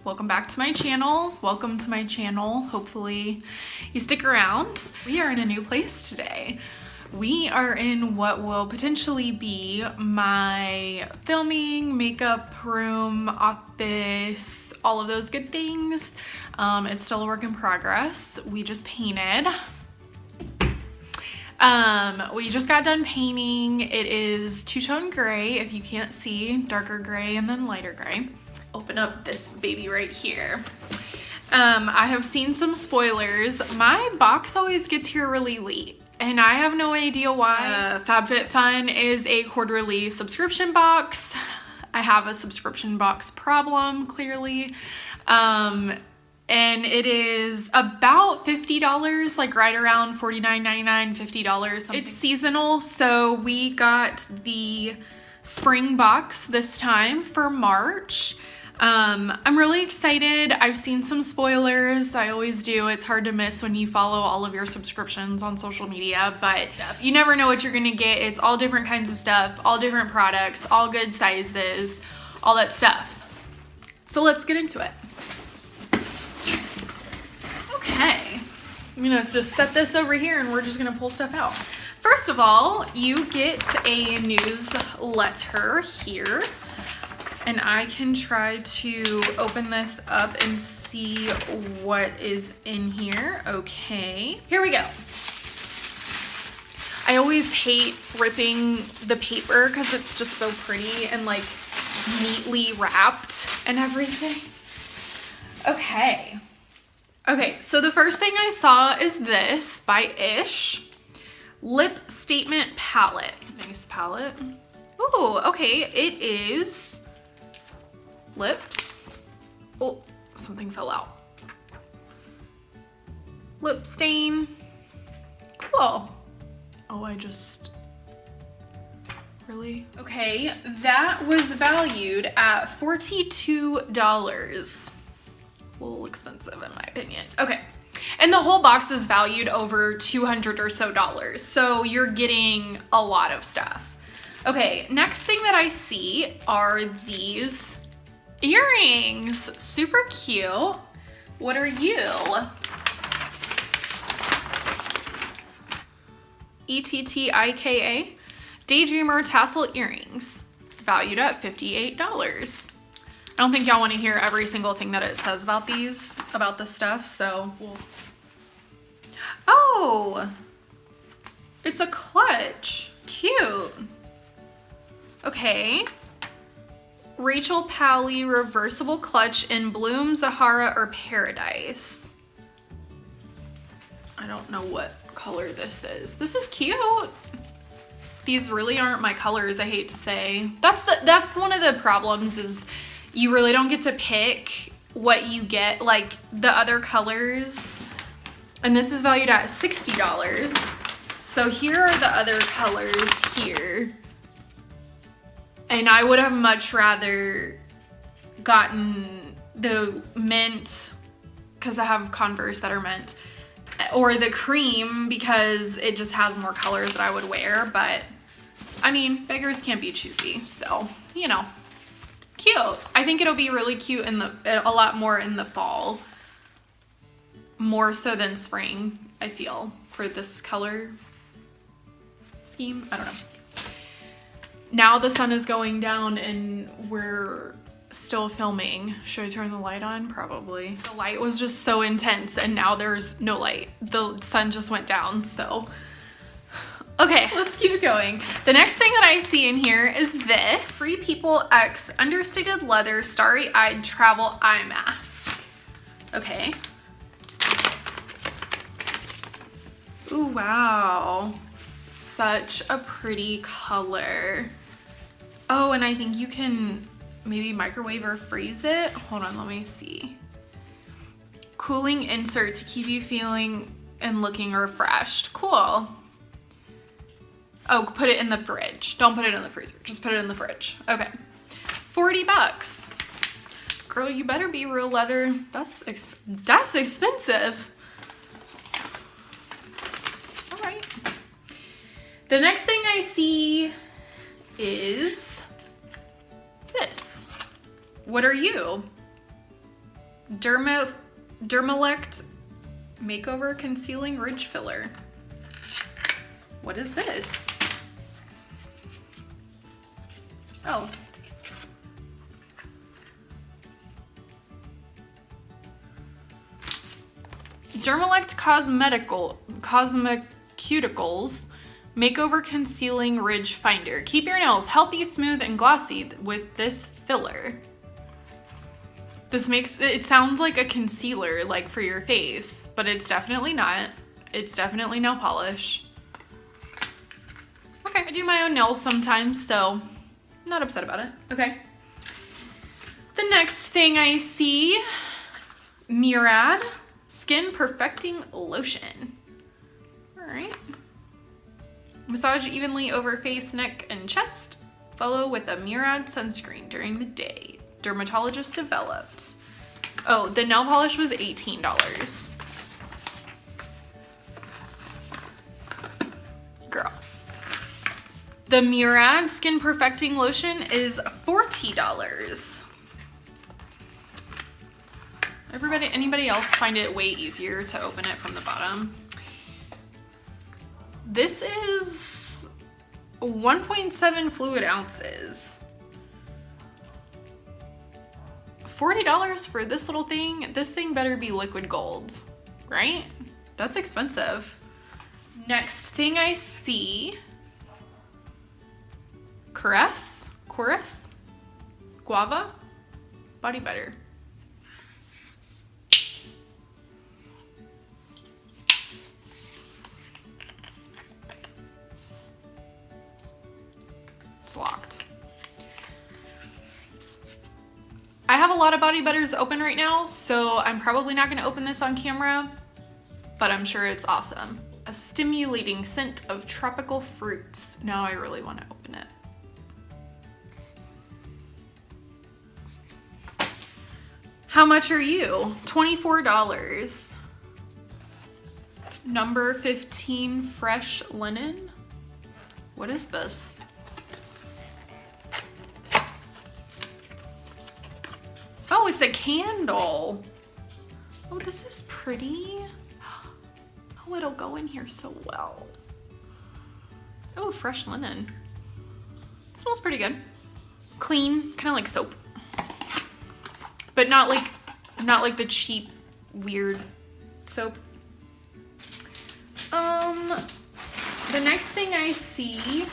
welcome back to my channel. Welcome to my channel. Hopefully you stick around. We are in a new place today. We are in what will potentially be my filming, makeup room, office, all of those good things. It's still a work in progress. We just painted. We just got done painting. It is two-tone gray, if you can't see, darker gray and then lighter gray. Open up this baby right here. I have seen some spoilers. My box always gets here really late and I have no idea why. FabFitFun is a quarterly subscription box. I have a subscription box problem, clearly. And it is about $50, like right around $49.99, $50, something. It's seasonal, so we got the spring box this time for March. I'm really excited. I've seen some spoilers. I always do. It's hard to miss when you follow all of your subscriptions on social media, but you never know what you're gonna get. It's all different kinds of stuff, all different products, all good sizes, all that stuff. So let's get into it. Okay, I'm gonna just set this over here and we're just gonna pull stuff out. First of all, you get a newsletter here. And I can try to open this up and see what is in here. Okay, here we go. I always hate ripping the paper because it's just so pretty and like neatly wrapped and everything. Okay. Okay, so the first thing I saw is this by Ish. Lip Statement Palette. Nice palette. Ooh, okay, it is lips. Oh, something fell out. Lip stain. Cool. Oh, really? Okay, that was valued at $42. A little expensive in my opinion. Okay, and the whole box is valued over $200 or so you're getting a lot of stuff. Okay, next thing that I see are these earrings. Super cute. What are you? ETTIKA Daydreamer Tassel Earrings, valued at $58. I don't think y'all want to hear every single thing that it says about these, about this stuff, so oh, it's a clutch. Cute. Okay. Rachel Pally reversible clutch in Bloom, Zahara, or Paradise. I don't know what color this is. This is cute. These really aren't my colors, I hate to say. That's one of the problems is you really don't get to pick what you get, like the other colors. And this is valued at $60. So here are the other colors here. And I would have much rather gotten the mint, because I have Converse that are mint, or the cream because it just has more colors that I would wear. But I mean, beggars can't be choosy, so you know, cute. I think it'll be really cute in a lot more in the fall, more so than spring, I feel, for this color scheme. I don't know. Now the sun is going down and we're still filming. Should I turn the light on? Probably. The light was just so intense and now there's no light. The sun just went down, so. Okay, let's keep going. The next thing that I see in here is this. Free People X Understated Leather Starry-Eyed Travel Eye Mask. Okay. Ooh, wow. Such a pretty color. Oh, and I think you can maybe microwave or freeze it. Hold on, let me see. Cooling insert to keep you feeling and looking refreshed. Cool. Oh, put it in the fridge. Don't put it in the freezer. Just put it in the fridge. Okay. $40. Girl, you better be real leather. That's expensive. All right. The next thing I see is this. What are you? Dermalect Makeover Concealing Ridge Filler. What is this? Oh. Dermalect Cosmeceuticals Makeover Concealing Ridge Finder. Keep your nails healthy, smooth, and glossy with this filler. This makes it sounds like a concealer, like for your face, but it's definitely not. It's definitely nail polish. Okay, I do my own nails sometimes, so I'm not upset about it. Okay. The next thing I see, Murad Skin Perfecting Lotion. All right. Massage evenly over face, neck, and chest. Follow with a Murad sunscreen during the day. Dermatologist developed. Oh, the nail polish was $18. Girl. The Murad Skin Perfecting Lotion is $40. Anybody else find it way easier to open it from the bottom? This is 1.7 fluid ounces. $40 for this little thing. This thing better be liquid gold, right? That's expensive. Next thing I see, Caress, Guava Body Butter. It's locked. I have a lot of body butters open right now, so I'm probably not gonna open this on camera, but I'm sure it's awesome. A stimulating scent of tropical fruits. Now I really wanna open it. How much are you? $24. Number 15 fresh linen. What is this? Oh, it's a candle. Oh, this is pretty. Oh, it'll go in here so well. Oh, fresh linen. It smells pretty good. Clean, kind of like soap. But not like the cheap, weird soap. The next thing I see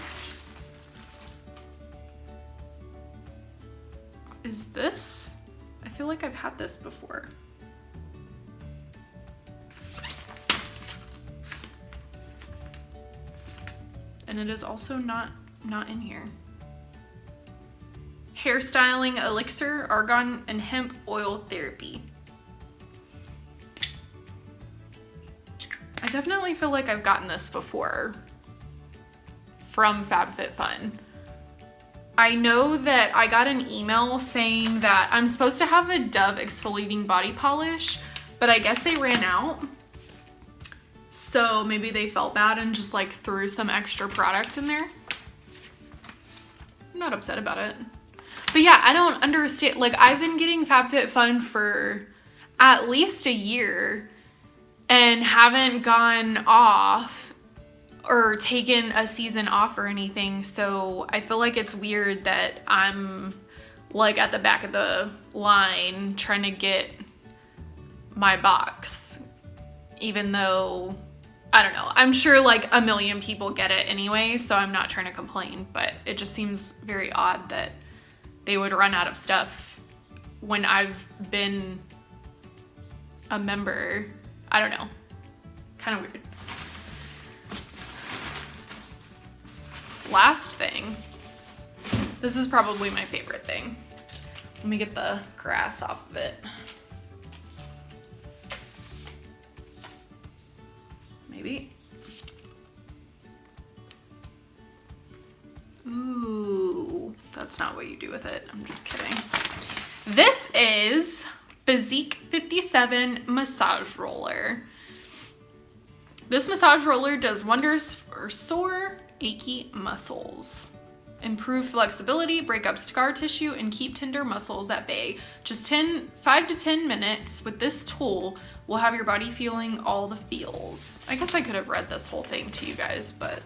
is this. I feel like I've had this before. And it is also not in here. Hairstyling elixir, argan and hemp oil therapy. I definitely feel like I've gotten this before from FabFitFun. I know that I got an email saying that I'm supposed to have a Dove exfoliating body polish, but I guess they ran out. So maybe they felt bad and just like threw some extra product in there. I'm not upset about it. But yeah, I don't understand. Like, I've been getting FabFitFun for at least a year and haven't gone off or taken a season off or anything. So I feel like it's weird that I'm like at the back of the line trying to get my box, even though, I don't know, I'm sure like a million people get it anyway, so I'm not trying to complain, but it just seems very odd that they would run out of stuff when I've been a member. I don't know, kind of weird. Last thing, this is probably my favorite thing. Let me get the grass off of it. Maybe. Ooh, that's not what you do with it. I'm just kidding. This is Physique 57 Massage Roller. This massage roller does wonders for sore, achy muscles. Improve flexibility, break up scar tissue, and keep tender muscles at bay. Just 5 to 10 minutes with this tool will have your body feeling all the feels. I guess I could have read this whole thing to you guys, but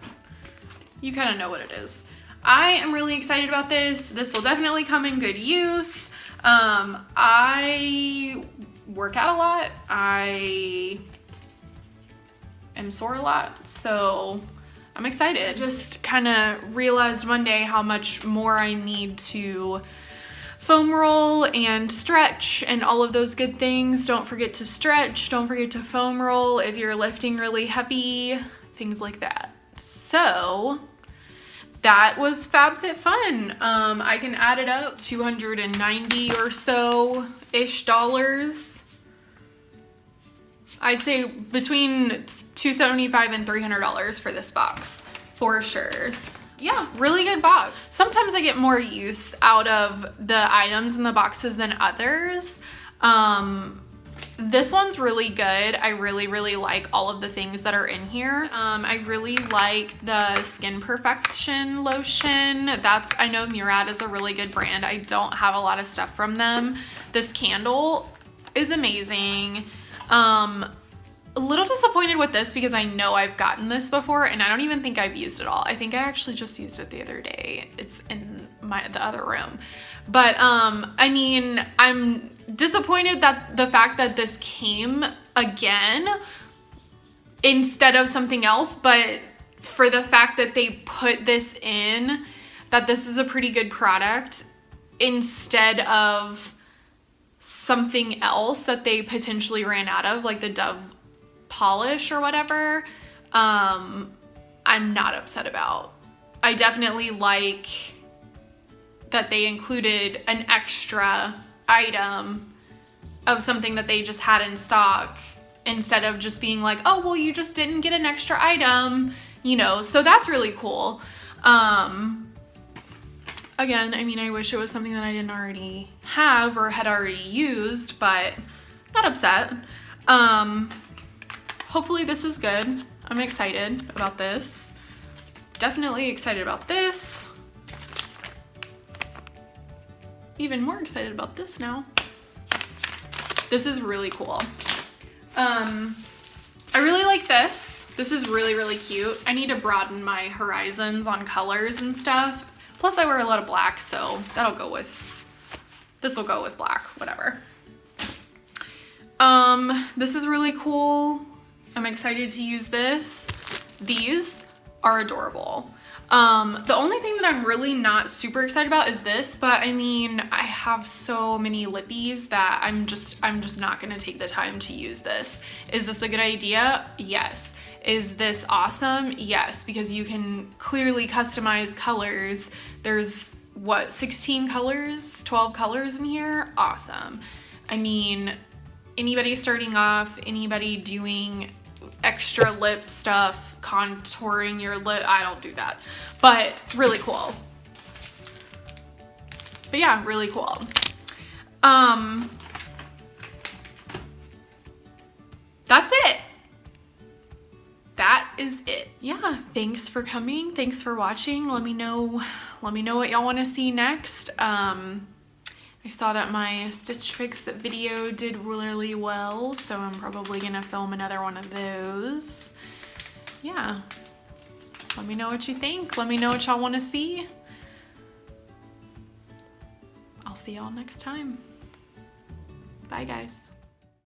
you kind of know what it is. I am really excited about this. This will definitely come in good use. I work out a lot. I am sore a lot, so I'm excited. Just kind of realized one day how much more I need to foam roll and stretch and all of those good things. Don't forget to stretch, don't forget to foam roll if you're lifting really heavy, things like that. So that was FabFitFun. I can add it up, $290 or so-ish dollars. I'd say between $275 and $300 for this box, for sure. Yeah, really good box. Sometimes I get more use out of the items in the boxes than others. This one's really good. I really, really like all of the things that are in here. I really like the Skin Perfection lotion. I know Murad is a really good brand. I don't have a lot of stuff from them. This candle is amazing. A little disappointed with this because I know I've gotten this before and I don't even think I've used it all. I think I actually just used it the other day. It's in the other room. But I mean, I'm disappointed that the fact that this came again instead of something else, but for the fact that they put this in, that this is a pretty good product instead of something else that they potentially ran out of, like the Dove polish or whatever, I'm not upset about. I definitely like that they included an extra item of something that they just had in stock instead of just being like, oh, well, you just didn't get an extra item, you know, so that's really cool. Again, I mean, I wish it was something that I didn't already have or had already used, but not upset. Hopefully this is good. I'm excited about this. Definitely excited about this. Even more excited about this now. This is really cool. I really like this. This is really, really cute. I need to broaden my horizons on colors and stuff. Plus I wear a lot of black, so that'll go with, this will go with black, whatever. This is really cool. I'm excited to use this. These are adorable. The only thing that I'm really not super excited about is this, but I mean, I have so many lippies that I'm just not gonna take the time to use this. Is this a good idea? Yes. Is this awesome? Yes, because you can clearly customize colors. There's what, 16 colors, 12 colors in here? Awesome. I mean, anybody starting off, anybody doing extra lip stuff, contouring your lip, I don't do that, but really cool. But yeah, really cool. That's it. That is it. Yeah, thanks for coming. Thanks for watching. Let me know what y'all want to see next. I saw that my Stitch Fix video did really well, so I'm probably gonna film another one of those. Yeah, let me know what you think. Let me know what y'all want to see. I'll see y'all next time. Bye, guys.